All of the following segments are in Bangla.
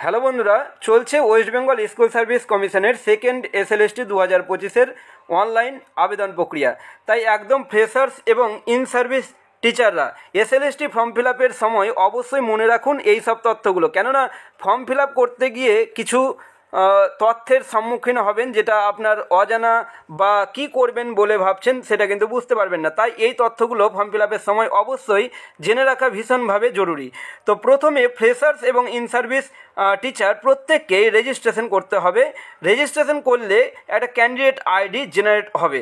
হ্যালো বন্ধুরা, চলছে ওয়েস্ট বেঙ্গল স্কুল সার্ভিস কমিশনের সেকেন্ড এসএলএসটি 2025-এর অনলাইন আবেদন প্রক্রিয়া। তাই একদম ফ্রেশার্স এবং ইন সার্ভিস টিচাররা এসএলএসটি ফর্ম ফিল আপের সময় অবশ্যই মনে রাখুন এই সব তথ্যগুলো, কেননা ফর্ম ফিল আপ করতে গিয়ে কিছু তথ্যের সম্মুখীন হবেন যেটা আপনার অজানা বা কি করবেন বলে ভাবছেন সেটা কিন্তু বুঝতে পারবেন না। তাই এই তথ্যগুলো ফর্ম ফিল আপের সময় অবশ্যই জেনে রাখা ভীষণভাবে জরুরি। তো প্রথমে ফ্রেশার্স এবং ইন সার্ভিস টিচার প্রত্যেককেই রেজিস্ট্রেশন করতে হবে। রেজিস্ট্রেশন করলে একটা ক্যান্ডিডেট আইডি জেনারেট হবে।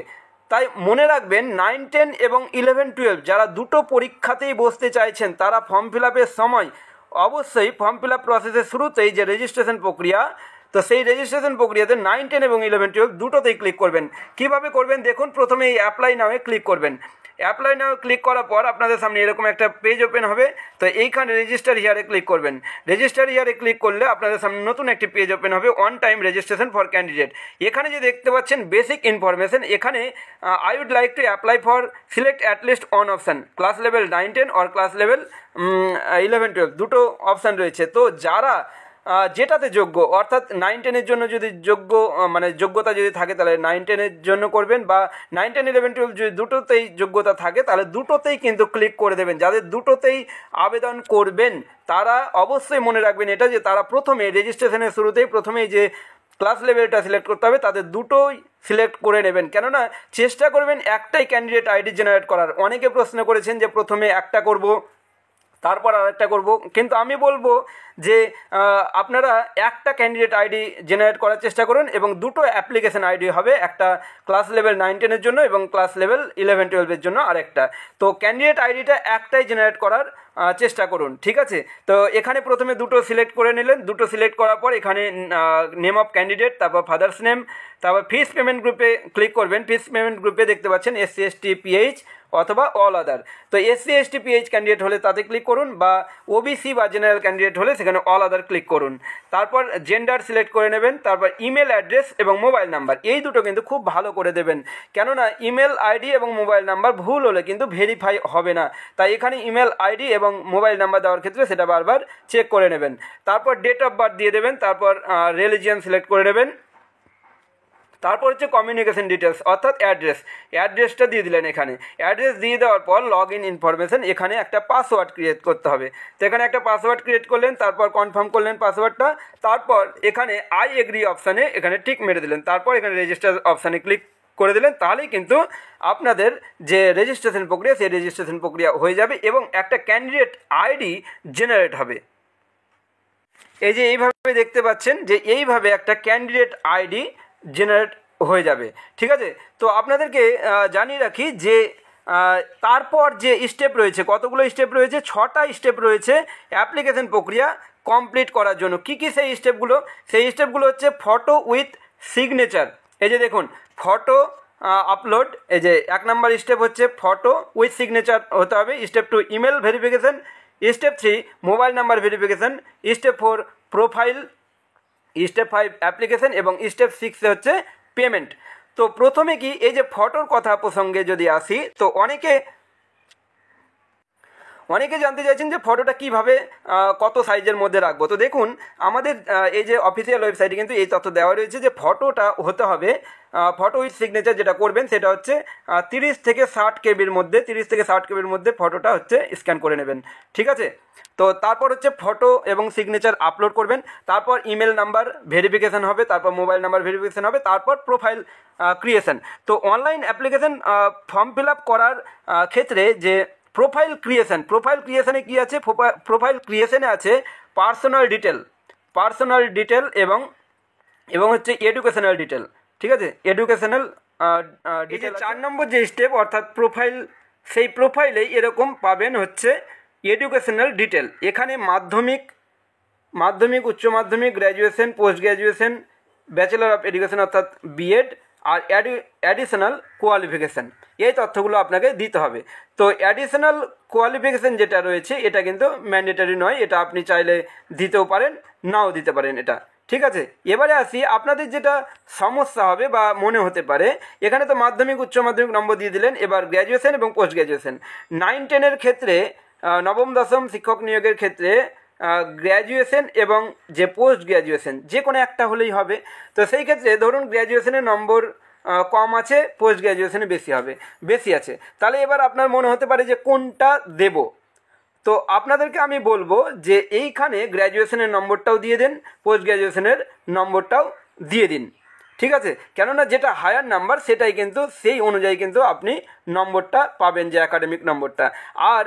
তাই মনে রাখবেন 9, 10 এবং 11, 12 যারা দুটো পরীক্ষাতেই বসতে চাইছেন তারা ফর্ম ফিল আপের সময় অবশ্যই ফর্ম ফিল আপ প্রসেসের শুরুতেই যে রেজিস্ট্রেশন প্রক্রিয়া, তো সেই রেজিস্ট্রেশন প্রক্রিয়াতে 9, 10 এবং 11, 12 দুটোতেই ক্লিক করবেন। কিভাবে করবেন দেখুন, প্রথমে এই অ্যাপ্লাই নাওয়ে ক্লিক করবেন। অ্যাপ্লাই নাও ক্লিক করার পর আপনাদের সামনে এরকম একটা পেজ ওপেন হবে। তো এইখানে রেজিস্টার হিয়ারে ক্লিক করবেন। রেজিস্টার হিয়ারে ক্লিক করলে আপনাদের সামনে নতুন একটি পেজ ওপেন হবে, on time registration for candidate. এখানে যে দেখতে পাচ্ছেন বেসিক ইনফরমেশন, এখানে I would like to apply for select at least one option, class level 9, 10 or class level 11, 12 দুটো অপশান রয়েছে। তো যারা যেটাতে যোগ্য, অর্থাৎ 9, 10-এর জন্য যদি যোগ্যতা যদি থাকে তাহলে 9, 10-এর জন্য করবেন, বা 9, 10, 11, 12 যদি দুটোতেই যোগ্যতা থাকে তাহলে দুটোতেই কিন্তু ক্লিক করে দেবেন। যাদের দুটোতেই আবেদন করবেন তারা অবশ্যই মনে রাখবেন এটা, যে তারা প্রথমে রেজিস্ট্রেশনের শুরুতেই প্রথমেই যে ক্লাস লেভেলটা সিলেক্ট করতে হবে তাদের দুটোই সিলেক্ট করে নেবেন। কেননা চেষ্টা করবেন একটাই ক্যান্ডিডেট আইডি জেনারেট করার। অনেকে প্রশ্ন করেছেন যে প্রথমে একটা করব তারপর আরেকটা করব, কিন্তু আমি বলবো যে আপনারা একটা ক্যান্ডিডেট আইডি জেনারেট করার চেষ্টা করুন এবং দুটো অ্যাপ্লিকেশন আইডি হবে, একটা ক্লাস লেভেল 9, 10-এর জন্য এবং ক্লাস লেভেল 11, 12-এর জন্য আরেকটা। তো ক্যান্ডিডেট আইডিটা একটাই জেনারেট করার চেষ্টা করুন, ঠিক আছে। তো এখানে প্রথমে দুটো সিলেক্ট করে নিলেন। দুটো সিলেক্ট করার পর এখানে নেম অফ ক্যান্ডিডেট, তারপর ফাদার্স নেম, তারপর ফিস পেমেন্ট গ্রুপে ক্লিক করবেন। ফিস পেমেন্ট গ্রুপে দেখতে পাচ্ছেন SC, ST, PH অথবা অল আদার। তো SC, ST, PH ক্যান্ডিডেট হলে তাতে ক্লিক করুন, বা OBC বা জেনারেল ক্যান্ডিডেট হলে সেখানে অল আদার ক্লিক করুন। তারপর জেন্ডার সিলেক্ট করে নেবেন। তারপর ইমেল অ্যাড্রেস এবং মোবাইল নাম্বার, এই দুটো কিন্তু খুব ভালো করে দেবেন, কেননা ইমেল আইডি এবং মোবাইল নাম্বার ভুল হলে কিন্তু ভেরিফাই হবে না। তাই এখানে ইমেল আইডি এবং মোবাইল নাম্বার দেওয়ার ক্ষেত্রে সেটা বারবার চেক করে নেবেন। তারপর ডেট অফ বার্থ দিয়ে দেবেন। তারপর রিলিজিয়ন সিলেক্ট করে নেবেন। তারপর হচ্ছে কমিউনিকেশন ডিটেলস অর্থাৎ অ্যাড্রেসটা দিয়ে দিলেন। এখানে অ্যাড্রেস দিয়ে দেওয়ার পর লগ ইন ইনফরমেশন, এখানে একটা পাসওয়ার্ড ক্রিয়েট করতে হবে। তো এখানে একটা পাসওয়ার্ড ক্রিয়েট করলেন, তারপর কনফার্ম করলেন পাসওয়ার্ডটা। তারপর এখানে আই এগ্রি অপশানে এখানে টিক মেরে দিলেন। তারপর এখানে রেজিস্টার অপশানে ক্লিক করে দিলেন। তাহলেই কিন্তু আপনাদের যে রেজিস্ট্রেশন প্রক্রিয়া সেই রেজিস্ট্রেশন প্রক্রিয়া হয়ে যাবে এবং একটা ক্যান্ডিডেট আইডি জেনারেট হবে। এই যে এইভাবে দেখতে পাচ্ছেন যে এইভাবে একটা ক্যান্ডিডেট আইডি জেনারেট হয়ে যাবে, ঠিক আছে। তো আপনাদেরকে জানিয়ে রাখি যে তারপর যে স্টেপ রয়েছে, কতগুলো স্টেপ রয়েছে, 6টা স্টেপ রয়েছে অ্যাপ্লিকেশন প্রক্রিয়া কমপ্লিট করার জন্য। কি কি সেই স্টেপগুলো? সেই স্টেপগুলো হচ্ছে ফটো উইথ সিগনেচার। এই যে দেখুন, ফটো আপলোড, এই যে 1 নম্বর স্টেপ হচ্ছে ফটো উইথ সিগনেচার হতে হবে। Step 2 email verification, step 3 mobile number verification, step 4 profile, step 5 application এবং স্টেপ 6 হচ্ছে পেমেন্ট। তো প্রথমে কি এই যে ফটোর কথা প্রসঙ্গে যদি আসি, তো অনেকে জানতে চাইছেন যে ফটোটা কীভাবে কত সাইজের মধ্যে রাখবো। তো দেখুন, আমাদের এই যে অফিসিয়াল ওয়েবসাইটে কিন্তু এই তথ্য দেওয়া রয়েছে যে ফটোটা হতে হবে, ফটো উইথ সিগনেচার যেটা করবেন সেটা হচ্ছে 30 থেকে 60 কেবির মধ্যে, 30 থেকে 60 কেবির মধ্যে ফটোটা হচ্ছে স্ক্যান করে নেবেন, ঠিক আছে। তো তারপর হচ্ছে ফটো এবং সিগনেচার আপলোড করবেন। তারপর ইমেল নাম্বার ভেরিফিকেশান হবে, তারপর মোবাইল নাম্বার ভেরিফিকেশান হবে, তারপর প্রোফাইল ক্রিয়েশন। তো online application form fill up করার ক্ষেত্রে যে প্রোফাইল ক্রিয়েশনে কী আছে? প্রোফাইল ক্রিয়েশনে আছে পার্সোনাল ডিটেল এবং হচ্ছে এডুকেশনাল ডিটেল, ঠিক আছে। এডুকেশনাল ডিটেল 4 নম্বর যে স্টেপ অর্থাৎ প্রোফাইল, সেই প্রোফাইলেই এরকম পাবেন হচ্ছে এডুকেশনাল ডিটেল। এখানে মাধ্যমিক, উচ্চ মাধ্যমিক, graduation, post graduation, bachelor of education অর্থাৎ বিএড আর অ্যাডিশনাল কোয়ালিফিকেশান, এই তথ্যগুলো আপনাকে দিতে হবে। তো অ্যাডিশনাল কোয়ালিফিকেশান যেটা রয়েছে এটা কিন্তু ম্যান্ডেটারি নয়, এটা আপনি চাইলে দিতেও পারেন, নাও দিতে পারেন, এটা ঠিক আছে। এবারে আসি আপনাদের যেটা সমস্যা হবে বা মনে হতে পারে, এখানে তো মাধ্যমিক, উচ্চ মাধ্যমিক নম্বর দিয়ে দিলেন। এবার গ্র্যাজুয়েশন এবং পোস্ট গ্র্যাজুয়েশন 9, 10-এর ক্ষেত্রে, নবম দশম শিক্ষক নিয়োগের ক্ষেত্রে গ্র্যাজুয়েশন এবং যে পোস্ট গ্র্যাজুয়েশন যে কোনো একটা হলেই হবে। তো সেই ক্ষেত্রে ধরুন গ্র্যাজুয়েশনের নম্বর কম আছে, পোস্ট গ্র্যাজুয়েশনে বেশি আছে, তাহলে এবার আপনার মনে হতে পারে যে কোনটা দেব। তো আপনাদেরকে আমি বলবো যে এইখানে গ্র্যাজুয়েশনের নম্বরটাও দিয়ে দিন, পোস্ট গ্র্যাজুয়েশনের নম্বরটাও দিয়ে দিন, ঠিক আছে? কেননা যেটা হায়ার নাম্বার সেটাই কিন্তু সেই অনুযায়ী কিন্তু আপনি নম্বরটা পাবেন, যে একাডেমিক নম্বরটা। আর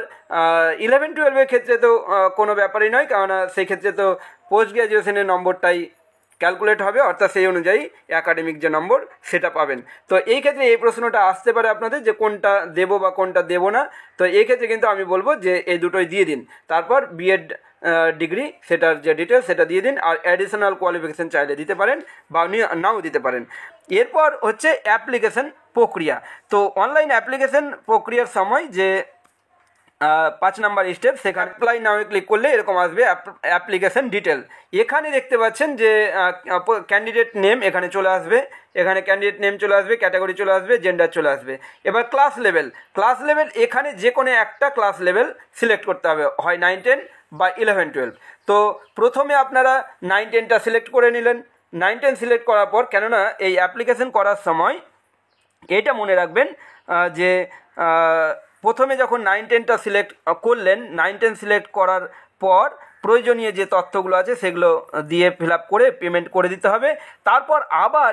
11-12-এর ক্ষেত্রে তো কোনো ব্যাপারই নয়, কেননা সেই ক্ষেত্রে তো পোস্ট গ্র্যাজুয়েশনের নম্বরটাই ক্যালকুলেট হবে, অর্থাৎ সেই অনুযায়ী একাডেমিক যে নম্বর সেটা পাবেন। তো এই ক্ষেত্রে এই প্রশ্নটা আসতে পারে আপনাদের যে কোনটা দেবো বা কোনটা দেবো না। তো এই ক্ষেত্রে কিন্তু আমি বলবো যে এই দুটোই দিয়ে দিন, তারপর বিএড ডিগ্রি সেটার যে ডিটেলস সেটা দিয়ে দিন, আর অ্যাডিশনাল কোয়ালিফিকেশান চাইলে দিতে পারেন বা নাও দিতে পারেন। এরপর হচ্ছে অ্যাপ্লিকেশন প্রক্রিয়া। তো অনলাইন অ্যাপ্লিকেশন প্রক্রিয়ার সময় যে 5 নাম্বার স্টেপ, সেখানে অ্যাপ্লাই নাও ক্লিক করলে এরকম আসবে অ্যাপ্লিকেশন ডিটেল। এখানে দেখতে পাচ্ছেন যে ক্যান্ডিডেট নেম এখানে চলে আসবে, এখানে ক্যান্ডিডেট নেম চলে আসবে, ক্যাটাগরি চলে আসবে, জেন্ডার চলে আসবে। এবার ক্লাস লেভেল এখানে যে কোনো একটা ক্লাস লেভেল সিলেক্ট করতে হবে, হয় 9-10 বা 11-12। তো প্রথমে আপনারা 9-10টা সিলেক্ট করে নিলেন। 9-10 সিলেক্ট করার পর, কেননা এই অ্যাপ্লিকেশন করার সময় এইটা মনে রাখবেন যে প্রথমে যখন 9-10টা সিলেক্ট করলেন, 9-10 সিলেক্ট করার পর প্রয়োজনীয় যে তথ্যগুলো আছে সেগুলো দিয়ে ফিল আপ করে পেমেন্ট করে দিতে হবে। তারপর আবার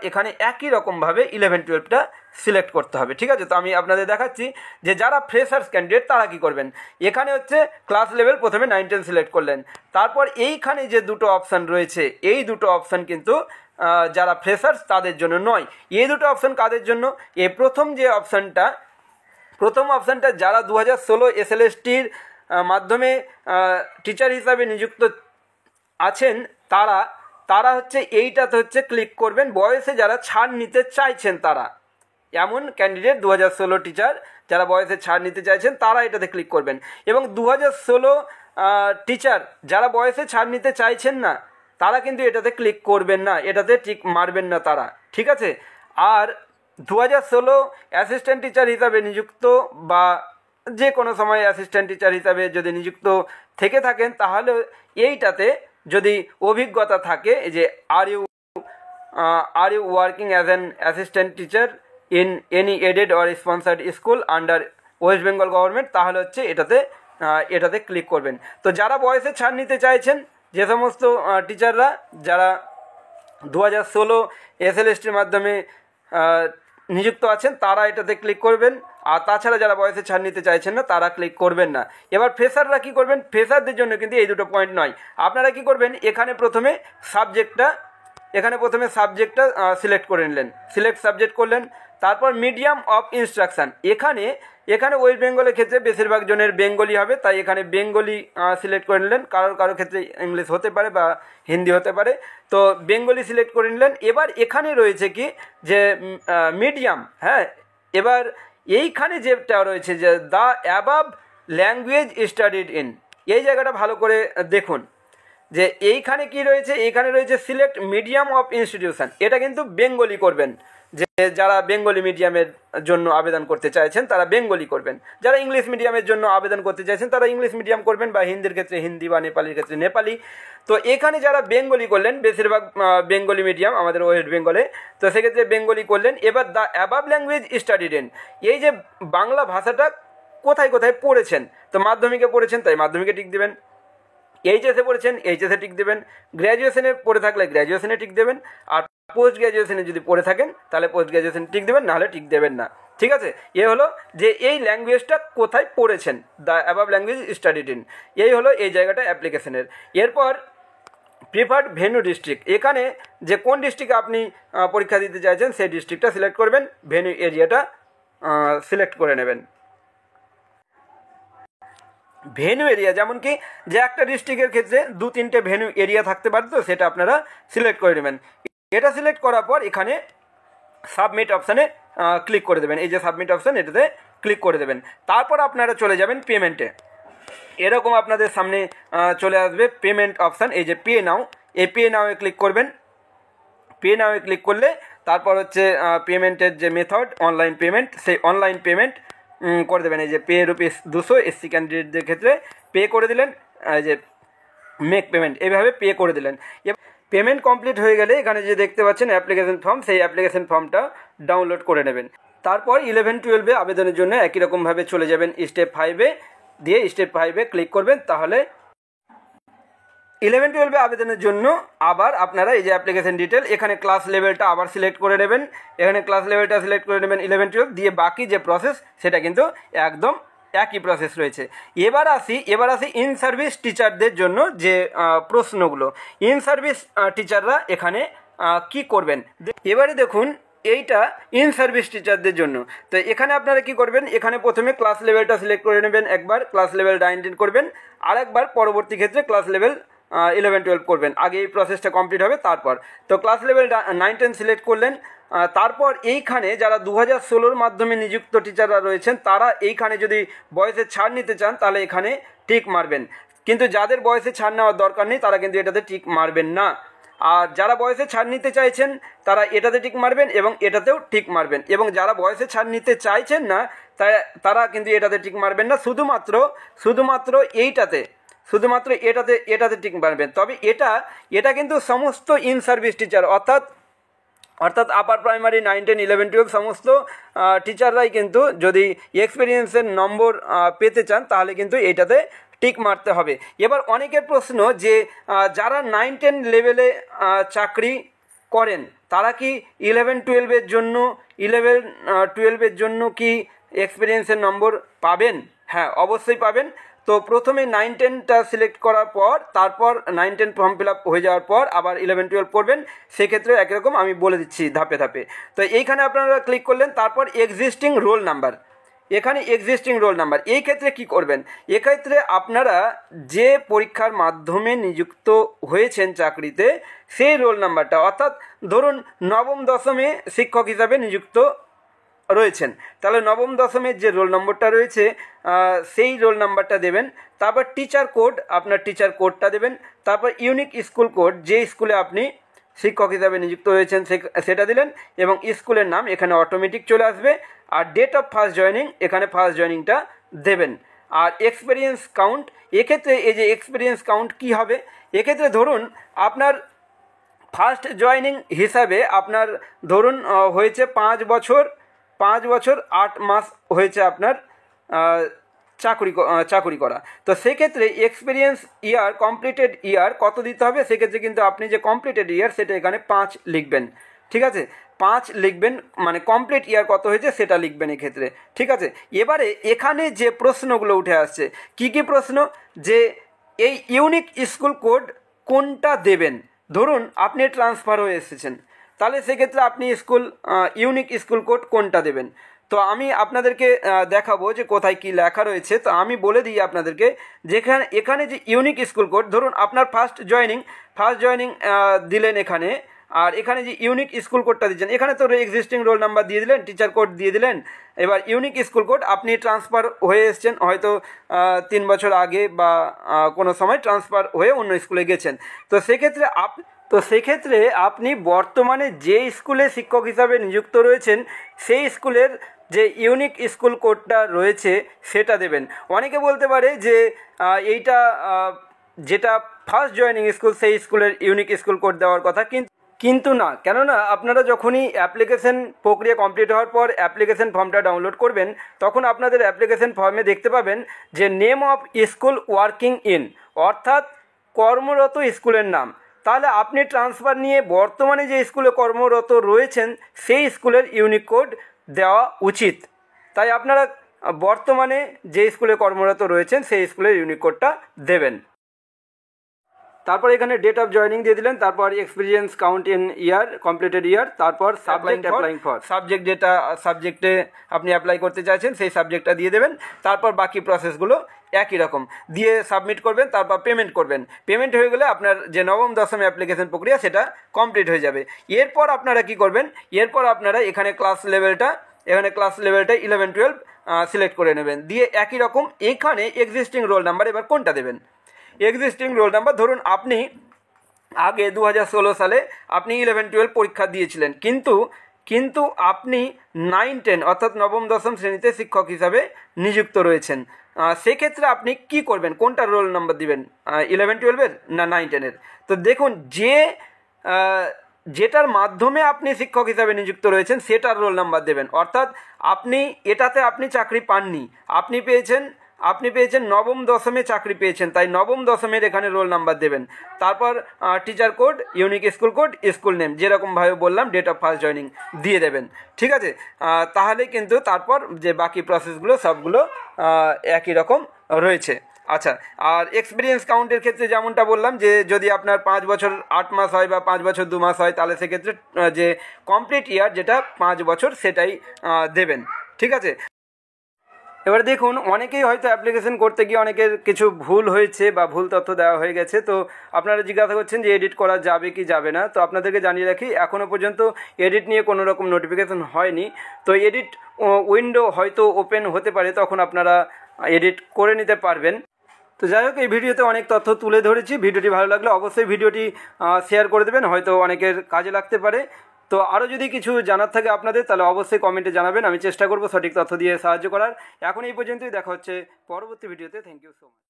এখানে একই রকমভাবে 11-12টা সিলেক্ট করতে হবে, ঠিক আছে? তো আমি আপনাদের দেখাচ্ছি যে যারা ফ্রেশার্স ক্যান্ডিডেট তারা কী করবেন। এখানে হচ্ছে ক্লাস লেভেল প্রথমে 9-10 সিলেক্ট করলেন, তারপর এইখানে যে দুটো অপশান রয়েছে এই দুটো অপশান কিন্তু যারা ফ্রেশার্স তাদের জন্য নয়। এই দুটো অপশান কাদের জন্য? এই প্রথম অপশানটা যারা 2016 SLSTর মাধ্যমে টিচার হিসাবে নিযুক্ত আছেন তারা হচ্ছে এইটাতে হচ্ছে ক্লিক করবেন। বয়সে যারা ছাড় নিতে চাইছেন তারা, এমন ক্যান্ডিডেট 2016 টিচার যারা বয়সে ছাড় নিতে চাইছেন তারা এটাতে ক্লিক করবেন। এবং 2016 টিচার যারা বয়সে ছাড় নিতে চাইছেন না তারা কিন্তু এটাতে ক্লিক করবেন না, এটাতে টিক মারবেন না তারা, ঠিক আছে? আর 2016 অ্যাসিস্ট্যান্ট টিচার হিসাবে নিযুক্ত বা যে কোনো সময় অ্যাসিস্ট্যান্ট টিচার হিসাবে যদি নিযুক্ত থেকে থাকেন তাহলে এইটাতে যদি অভিজ্ঞতা থাকে যে are you working as an assistant teacher in any aided or sponsored school under West Bengal government, তাহলে হচ্ছে এটাতে ক্লিক করবেন। তো যারা বয়সে ছাড় নিতে চাইছেন, যে সমস্ত টিচাররা যারা 2016 SLSTর মাধ্যমে নিযুক্ত আছেন তারা এটাতে ক্লিক করবেন, আর তাছাড়া যারা বয়সে ছাড় নিতে চাইছেন না তারা ক্লিক করবেন না। এবার ফ্রেশাররা কী করবেন? ফ্রেশারদের জন্য কিন্তু এই দুটো পয়েন্ট নয়। আপনারা কি করবেন, এখানে প্রথমে সাবজেক্টটা সিলেক্ট করে নিলেন, সিলেক্ট সাবজেক্ট করলেন। তারপর মিডিয়াম অফ ইনস্ট্রাকশান, এখানে ওয়েস্ট বেঙ্গলের ক্ষেত্রে বেশিরভাগ জনের বেঙ্গলি হবে, তাই এখানে বেঙ্গলি সিলেক্ট করে নিলেন। কারো ক্ষেত্রে ইংলিশ হতে পারে বা হিন্দি হতে পারে, তো বেঙ্গলি সিলেক্ট করে নিলেন। এবার এখানে রয়েছে কি যে মিডিয়াম, হ্যাঁ, এবার এইখানে যেটা রয়েছে যে the above language studied in, এই জায়গাটা ভালো করে দেখুন যে এইখানে কি রয়েছে। এইখানে রয়েছে সিলেক্ট মিডিয়াম অফ ইনস্টিটিউশন, এটা কিন্তু বেঙ্গলি করবেন। যে যারা বেঙ্গলি মিডিয়ামের জন্য আবেদন করতে চাইছেন তারা বেঙ্গলি করবেন, যারা ইংলিশ মিডিয়ামের জন্য আবেদন করতে চাইছেন তারা ইংলিশ মিডিয়াম করবেন, বা হিন্দির ক্ষেত্রে হিন্দি বা নেপালির ক্ষেত্রে নেপালি। তো এখানে যারা বেঙ্গলি করলেন, বেশিরভাগ বেঙ্গলি মিডিয়াম আমাদের ওয়েস্ট বেঙ্গলে, তো সেক্ষেত্রে বেঙ্গলি করলেন। এবার the above language studied in, এই যে বাংলা ভাষাটা কোথায় পড়েছেন, তো মাধ্যমিকে পড়েছেন তাই মাধ্যমিকে টিক দেবেন, এইচএসে পড়েছেন এইচএসে টিক দেবেন, গ্র্যাজুয়েশনে পড়ে থাকলে গ্র্যাজুয়েশনে টিক দেবেন, আর পোস্ট গ্র্যাজুয়েশনে যদি পড়ে থাকেন তাহলে পোস্ট গ্র্যাজুয়েশনে টিক দেবেন, নাহলে টিক দেবেন না, ঠিক আছে? এ হলো যে এই ল্যাঙ্গুয়েজটা কোথায় পড়েছেন, the above language studied in, এই হলো এই জায়গাটা অ্যাপ্লিকেশনের। এরপর প্রিফার্ড ভেন্যু ডিস্ট্রিক্ট, এখানে যে কোন ডিস্ট্রিক্টে আপনি পরীক্ষা দিতে চাইছেন সেই ডিস্ট্রিক্টটা সিলেক্ট করবেন, ভেন্যু এরিয়াটা সিলেক্ট করে নেবেন। ভেন্যু এরিয়া যেমন কি যে একটা ডিস্ট্রিক্টের ক্ষেত্রে 2-3টে ভেন্যু এরিয়া থাকতে পারে, তো সেটা আপনারা সিলেক্ট করে নেবেন। এটা সিলেক্ট করার পর এখানে সাবমিট অপশানে ক্লিক করে দেবেন, এই যে সাবমিট অপশান এটাতে ক্লিক করে দেবেন। তারপর আপনারা চলে যাবেন পেমেন্টে। এরকম আপনাদের সামনে চলে আসবে পেমেন্ট অপশান, এই যে পে নাও, এই পে নাওয়ে ক্লিক করবেন। পে নাওয়ে ক্লিক করলে তারপর হচ্ছে পেমেন্টের যে মেথড অনলাইন পেমেন্ট, সেই অনলাইন পেমেন্ট করে দেবেন। এই যে পে ₹200 SC ক্যান্ডিডেটদের ক্ষেত্রে পে করে দিলেন, যে মেক পেমেন্ট এইভাবে পে করে দিলেন। পেমেন্ট কমপ্লিট হয়ে গেলে এখানে যে দেখতে পাচ্ছেন অ্যাপ্লিকেশন ফর্ম, সেই অ্যাপ্লিকেশন ফর্মটা ডাউনলোড করে নেবেন। তারপর 11-12 আবেদনের জন্য একই রকমভাবে চলে যাবেন স্টেপ 5-এ, দিয়ে স্টেপ 5-এ ক্লিক করবেন। তাহলে 11-12 আবেদনের জন্য আবার আপনারা এই যে অ্যাপ্লিকেশন ডিটেল, এখানে ক্লাস লেভেলটা আবার সিলেক্ট করে নেবেন, এখানে ক্লাস লেভেলটা সিলেক্ট করে নেবেন 11-12 দিয়ে, বাকি যে প্রসেস সেটা কিন্তু একদম একই প্রসেস রয়েছে। এবার আসি ইন সার্ভিস টিচারদের জন্য যে প্রশ্নগুলো, ইন সার্ভিস টিচাররা এখানে কি করবেন। এবারে দেখুন এইটা ইন সার্ভিস টিচারদের জন্য। তো এখানে আপনারা কি করবেন, এখানে প্রথমে ক্লাস লেভেলটা সিলেক্ট করে নেবেন, একবার ক্লাস লেভেল 19 করবেন, আর একবার পরবর্তী ক্ষেত্রে ক্লাস লেভেল 11-12 করবেন। আগে এই প্রসেসটা কমপ্লিট হবে তারপর। তো ক্লাস লেভেল 9-10 সিলেক্ট করলেন। তারপর এইখানে যারা 2016 মাধ্যমে নিযুক্ত টিচাররা রয়েছেন তারা এইখানে যদি বয়সে ছাড় নিতে চান তাহলে এখানে টিক মারবেন, কিন্তু যাদের বয়সে ছাড় নেওয়ার দরকার নেই তারা কিন্তু এটাতে টিক মারবেন না। আর যারা বয়সে ছাড় নিতে চাইছেন তারা এটাতে টিক মারবেন এবং এটাতেও টিক মারবেন, এবং যারা বয়সে ছাড় নিতে চাইছেন না তারা কিন্তু এটাতে টিক মারবেন না, শুধুমাত্র এটাতে টিক মারবেন। তবে এটা কিন্তু সমস্ত ইন সার্ভিস টিচার অর্থাৎ আপার প্রাইমারি 9, 10, 11, 12 সমস্ত টিচাররাই কিন্তু যদি এক্সপিরিয়েন্সের নম্বর পেতে চান তাহলে কিন্তু এইটাতে টিক মারতে হবে। এবার অনেকের প্রশ্ন যে যারা 9-10 লেভেলে চাকরি করেন তারা কি 11-12 এর জন্য কি এক্সপিরিয়েন্সের নম্বর পাবেন? হ্যাঁ, অবশ্যই পাবেন। তো প্রথমে 9-10টা সিলেক্ট করার পর তারপর 9-10 ফর্ম ফিল আপ হয়ে যাওয়ার পর আবার 11-12 করবেন, সেক্ষেত্রে একই রকম আমি বলে দিচ্ছি ধাপে ধাপে। তো এইখানে আপনারা ক্লিক করলেন, তারপর এক্সিস্টিং রোল নাম্বার, এখানে এক্সিস্টিং রোল নাম্বার, এই ক্ষেত্রে কি করবেন, এক্ষেত্রে আপনারা যে পরীক্ষার মাধ্যমে নিযুক্ত হয়েছেন চাকরিতে সেই রোল নাম্বারটা, অর্থাৎ ধরুন নবম দশমে শিক্ষক হিসাবে নিযুক্ত রয়েছেন, তাহলে নবম দশমের যে রোল নম্বরটা রয়েছে সেই রোল নাম্বারটা দেবেন। তারপর টিচার কোড, আপনার টিচার কোডটা দেবেন। তারপর ইউনিক স্কুল কোড, যে স্কুলে আপনি শিক্ষক হিসাবে নিযুক্ত হয়েছেন সেটা দিলেন, এবং স্কুলের নাম এখানে অটোমেটিক চলে আসবে। আর ডেট অফ ফার্স্ট জয়েনিং, এখানে ফার্স্ট জয়েনিংটা দেবেন। আর এক্সপিরিয়েন্স কাউন্ট, এক্ষেত্রে এই যে এক্সপিরিয়েন্স কাউন্ট কি হবে, এক্ষেত্রে ধরুন আপনার ফার্স্ট জয়েনিং হিসাবে আপনার ধরুন হয়েছে 5 বছর 8 মাস হয়েছে আপনার চাকরি করা। তো সেক্ষেত্রে এক্সপিরিয়েন্স ইয়ার, কমপ্লিটেড ইয়ার কত দিতে হবে, সেক্ষেত্রে কিন্তু আপনি যে কমপ্লিটেড ইয়ার সেটা এখানে 5 লিখবেন, ঠিক আছে, 5 লিখবেন, মানে কমপ্লিট ইয়ার কত হয়েছে সেটা লিখবেন এক্ষেত্রে, ঠিক আছে। এবারে এখানে যে প্রশ্নগুলো উঠে আসছে, কি প্রশ্ন, যে এই ইউনিক স্কুল কোড কোনটা দেবেন। ধরুন আপনি ট্রান্সফার হয়ে এসেছেন, তাহলে সেক্ষেত্রে আপনি ইউনিক স্কুল কোড কোনটা দেবেন। তো আমি আপনাদেরকে দেখাবো যে কোথায় কি লেখা রয়েছে। তো আমি বলে দিই আপনাদেরকে, এখানে যে ইউনিক স্কুল কোড, ধরুন আপনার ফার্স্ট জয়েনিং দিলেন এখানে, আর এখানে যে ইউনিক স্কুল কোডটা দিচ্ছেন, এখানে তো এক্সিস্টিং রোল নাম্বার দিয়ে দিলেন, টিচার কোড দিয়ে দিলেন। এবার ইউনিক স্কুল কোড, আপনি ট্রান্সফার হয়ে এসেছেন হয়তো 3 বছর আগে বা কোনো সময় ট্রান্সফার হয়ে অন্য স্কুলে গেছেন। তো সেক্ষেত্রে আপনি বর্তমানে যে স্কুলে শিক্ষক হিসাবে নিযুক্ত রয়েছেন সেই স্কুলের যে ইউনিক স্কুল কোডটা রয়েছে সেটা দেবেন। অনেকে বলতে পারে যে এইটা যেটা ফার্স্ট জয়েনিং স্কুল সেই স্কুলের ইউনিক স্কুল কোড দেওয়ার কথা, কিন্তু না, কেননা আপনারা যখনই অ্যাপ্লিকেশন প্রক্রিয়া কমপ্লিট হওয়ার পর অ্যাপ্লিকেশন ফর্মটা ডাউনলোড করবেন তখন আপনাদের অ্যাপ্লিকেশন ফর্মে দেখতে পাবেন যে name of school working in, অর্থাৎ কর্মরত স্কুলের নাম। তাহলে আপনি ট্রান্সফার নিয়ে বর্তমানে যে স্কুলে কর্মরত রয়েছেন সেই স্কুলের ইউনিক কোড দেওয়া উচিত। তাই আপনারা বর্তমানে যে স্কুলে কর্মরত রয়েছেন সেই স্কুলের ইউনিক কোডটা দেবেন। তারপর এখানে ডেট অফ জয়েনিং দিয়ে দিলেন, তারপর experience count in year, completed year, তারপর অ্যাপ্লাইং ফর সাবজেক্ট, যেটা সাবজেক্টে আপনি অ্যাপ্লাই করতে চাইছেন সেই সাবজেক্টটা দিয়ে দেবেন। তারপর বাকি প্রসেসগুলো একই রকম দিয়ে সাবমিট করবেন, তারপর পেমেন্ট করবেন। পেমেন্ট হয়ে গেলে আপনার যে নবম দশম অ্যাপ্লিকেশন প্রক্রিয়া সেটা কমপ্লিট হয়ে যাবে। এরপর আপনারা কি করবেন, এরপর আপনারা এখানে ক্লাস লেভেলটা 11-12 সিলেক্ট করে নেবেন, দিয়ে একই রকম এখানে এক্সিস্টিং রোল নাম্বার এবার কোনটা দেবেন। এক্সিস্টিং রোল নাম্বার, ধরুন আপনি আগে 2016 সালে আপনি 11-12 পরীক্ষা দিয়েছিলেন, কিন্তু আপনি 9-10 অর্থাৎ নবম দশম শ্রেণীতে শিক্ষক হিসাবে নিযুক্ত রয়েছেন। সেক্ষেত্রে আপনি কি করবেন, কোনটা রোল নাম্বার দিবেন, 11-12-এর না 9-10-এর? তো দেখুন, যেটার মাধ্যমে আপনি শিক্ষক হিসাবে নিযুক্ত রয়েছেন সেটার রোল নাম্বার দেবেন। অর্থাৎ এটাতে আপনি চাকরি পাননি, আপনি পেয়েছেন নবম দশমে চাকরি পেয়েছেন, তাই নবম দশমের এখানে রোল নাম্বার দেবেন। তারপর teacher code, unique school code, school name, যেরকমভাবে বললাম ডেট অফ ফার্স্ট জয়নিং দিয়ে দেবেন। ঠিক আছে, তাহলে কিন্তু তারপর যে বাকি প্রসেসগুলো সবগুলো একই রকম রয়েছে। আচ্ছা, আর এক্সপিরিয়েন্স কাউন্টের ক্ষেত্রে যেমনটা বললাম, যে যদি আপনার 5 বছর 8 মাস হয় বা 5 বছর 2 মাস হয়, তাহলে সেক্ষেত্রে যে কমপ্লিট ইয়ার যেটা 5 বছর সেটাই দেবেন। ঠিক আছে, এবার দেখুন, অনেকেই হয়তো অ্যাপ্লিকেশন করতে গিয়ে অনেকের কিছু ভুল হয়েছে বা ভুল তথ্য দেওয়া হয়ে গেছে। তো আপনারা জিজ্ঞাসা করছেন যে এডিট করা যাবে কি যাবে না। তো আপনাদেরকে জানিয়ে রাখি, এখনও পর্যন্ত এডিট নিয়ে কোনো রকম নোটিফিকেশন হয়নি। তো এডিট উইন্ডো হয়তো ওপেন হতে পারে, তখন আপনারা এডিট করে নিতে পারবেন। তো যাই হোক, এই ভিডিওতে অনেক তথ্য তুলে ধরেছি। ভিডিওটি ভালো লাগলে অবশ্যই ভিডিওটি শেয়ার করে দেবেন, হয়তো অনেকের কাজে লাগতে পারে। তো আরও যদি কিছু জানার থাকে আপনাদের, তাহলে অবশ্যই কমেন্টে জানাবেন, আমি চেষ্টা করব সঠিক তথ্য দিয়ে সাহায্য করার। এখন এই পর্যন্তই, দেখা হচ্ছে পরবর্তী ভিডিওতে। Thank you so much.